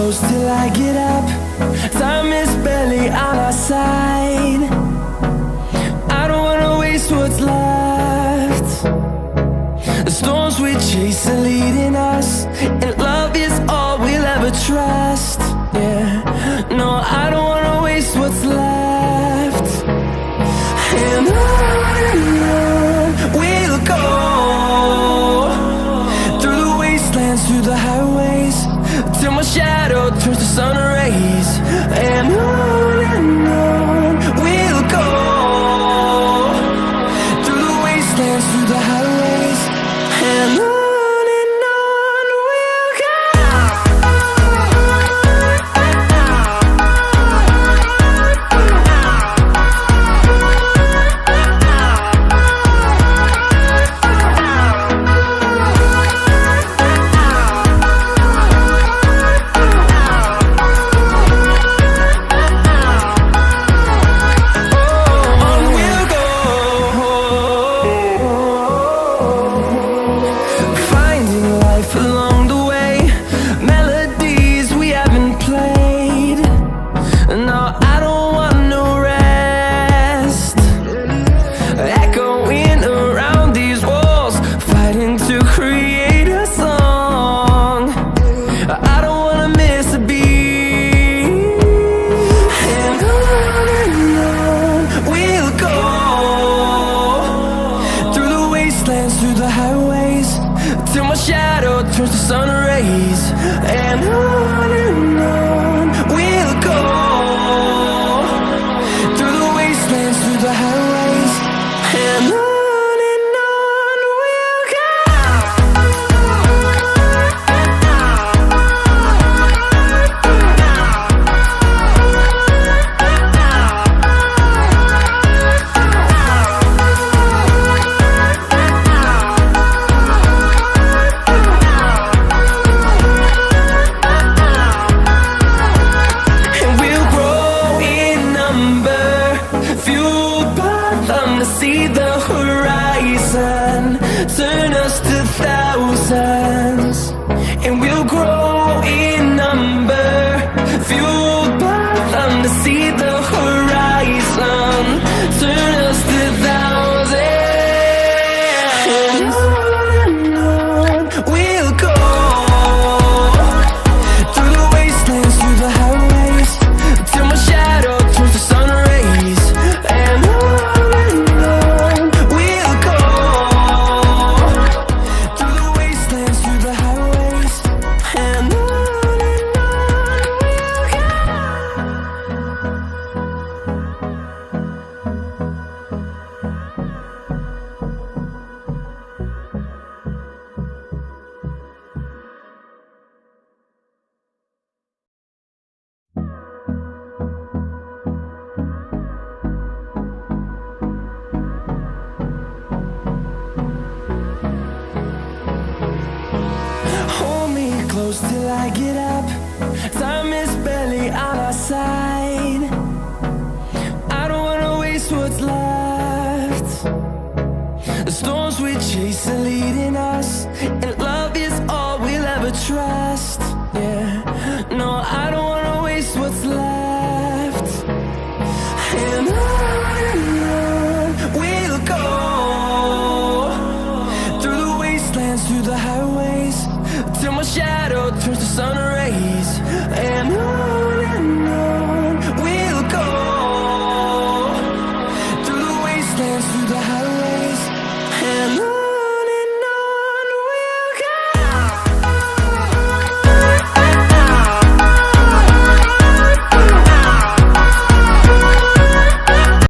close till I get up. Time is barely on our side. I don't wanna waste what's left. The storms we chase are leading us, and love is all we'll ever trust. Yeah, no, I don't wanna waste what's left. And on we'll go, through the wastelands, through the highways, till my shadow turns to sun rays. And on we'll go, through the wastelands, through the highways, and on we'll go. Through the highways, till my shadow turns to sun rays. And on we'll go, through the wastelands, through the highways, and on we'll go. See the horizon turn us to thousands, and we'll grow in number, fueled by them. To see the horizon turn us to thousands, and on we'll go, through the wastelands, through the highways, till my shadow turns to sun rays. And close till I get up. Time is barely on our side. I don't wanna waste what's left. The storms we chase are leading us, and love is all we'll ever trust. Yeah, no, I don't wanna waste what's left. And on we'll go, through the wastelands, through the highways, till my shadow turns to sun rays.